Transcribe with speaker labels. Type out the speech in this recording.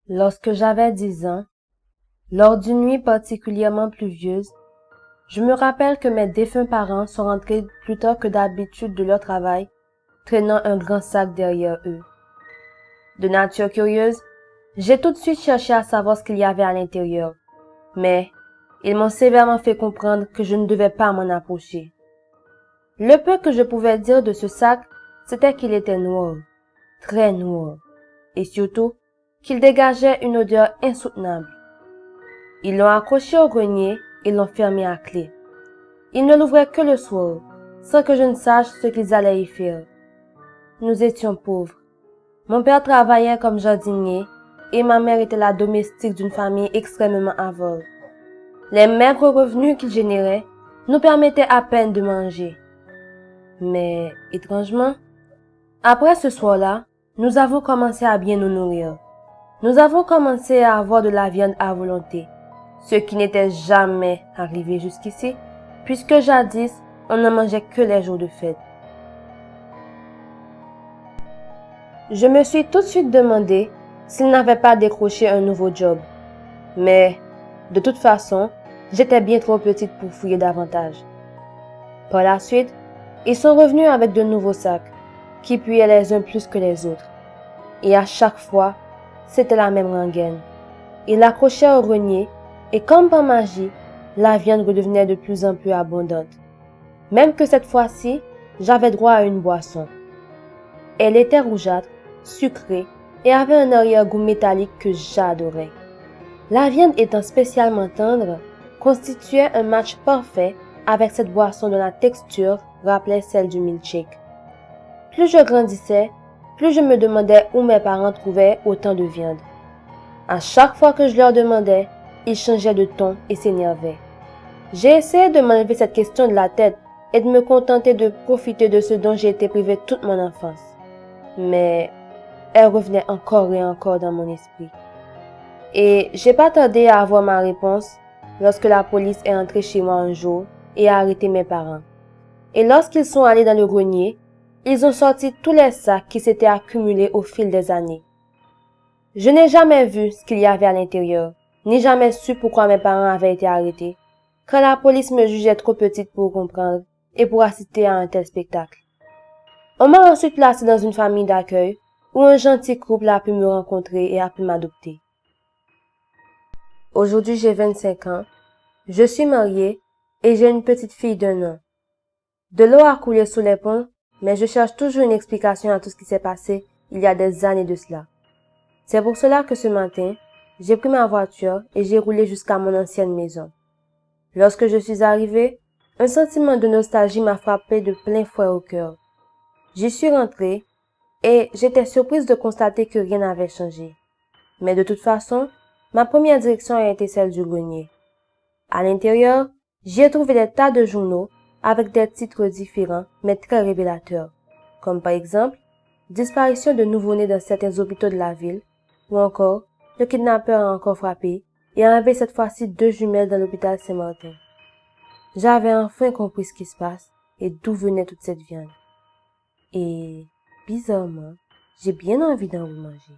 Speaker 1: Lorsque j'avais 10 ans, lors d'une nuit particulièrement pluvieuse, je me rappelle que mes défunts parents sont rentrés plus tard que d'habitude de leur travail, traînant un grand sac derrière eux. De nature curieuse, j'ai tout de suite cherché à savoir ce qu'il y avait à l'intérieur, mais ils m'ont sévèrement fait comprendre que je ne devais pas m'en approcher. Le peu que je pouvais dire de ce sac, c'était qu'il était noir, très noir, et surtout qu'il dégageait une odeur insoutenable. Ils l'ont accroché au grenier et l'ont fermé à clé. Ils ne l'ouvraient que le soir, sans que je ne sache ce qu'ils allaient y faire. Nous étions pauvres. Mon père travaillait comme jardinier et ma mère était la domestique d'une famille extrêmement avare. Les maigres revenus qu'ils généraient nous permettaient à peine de manger. Mais, étrangement, après ce soir-là, nous avons commencé à bien nous nourrir. Nous avons commencé à avoir de la viande à volonté, ce qui n'était jamais arrivé jusqu'ici, puisque jadis, on ne mangeait que les jours de fête. Je me suis tout de suite demandé s'il n'avait pas décroché un nouveau job. Mais, de toute façon, j'étais bien trop petite pour fouiller davantage. Par la suite, ils sont revenus avec de nouveaux sacs, qui puaient les uns plus que les autres. Et à chaque fois, c'était la même rengaine. Ils l'accrochaient au grenier, et comme par magie, la viande redevenait de plus en plus abondante. Même que cette fois-ci, j'avais droit à une boisson. Elle était rougeâtre, sucrée et avait un arrière-goût métallique que j'adorais. La viande étant spécialement tendre, constituait un match parfait avec cette boisson dont la texture rappelait celle du milkshake. Plus je grandissais, plus je me demandais où mes parents trouvaient autant de viande. À chaque fois que je leur demandais, ils changeaient de ton et s'énervaient. J'ai essayé de m'enlever cette question de la tête et de me contenter de profiter de ce dont j'ai été privée toute mon enfance. Mais elle revenait encore et encore dans mon esprit. Et j'ai pas tardé à avoir ma réponse lorsque la police est entrée chez moi un jour et a arrêté mes parents. Et lorsqu'ils sont allés dans le grenier, ils ont sorti tous les sacs qui s'étaient accumulés au fil des années. Je n'ai jamais vu ce qu'il y avait à l'intérieur, ni jamais su pourquoi mes parents avaient été arrêtés, car la police me jugeait trop petite pour comprendre et pour assister à un tel spectacle. On m'a ensuite placée dans une famille d'accueil où un gentil couple a pu me rencontrer et a pu m'adopter. Aujourd'hui, j'ai 25 ans, je suis mariée et j'ai une petite fille d'1 an. De l'eau a coulé sous les ponts, mais je cherche toujours une explication à tout ce qui s'est passé il y a des années de cela. C'est pour cela que ce matin, j'ai pris ma voiture et j'ai roulé jusqu'à mon ancienne maison. Lorsque je suis arrivée, un sentiment de nostalgie m'a frappé de plein fouet au cœur. J'y suis rentrée et j'étais surprise de constater que rien n'avait changé. Mais de toute façon, ma première direction a été celle du grenier. À l'intérieur, j'y ai trouvé des tas de journaux avec des titres différents mais très révélateurs, comme par exemple « Disparition de nouveau-nés dans certains hôpitaux de la ville » ou encore « Le kidnappeur a encore frappé et a enlevé cette fois-ci 2 jumelles dans l'hôpital Saint-Martin ». J'avais enfin compris ce qui se passe et d'où venait toute cette viande. Et, bizarrement, j'ai bien envie d'en manger.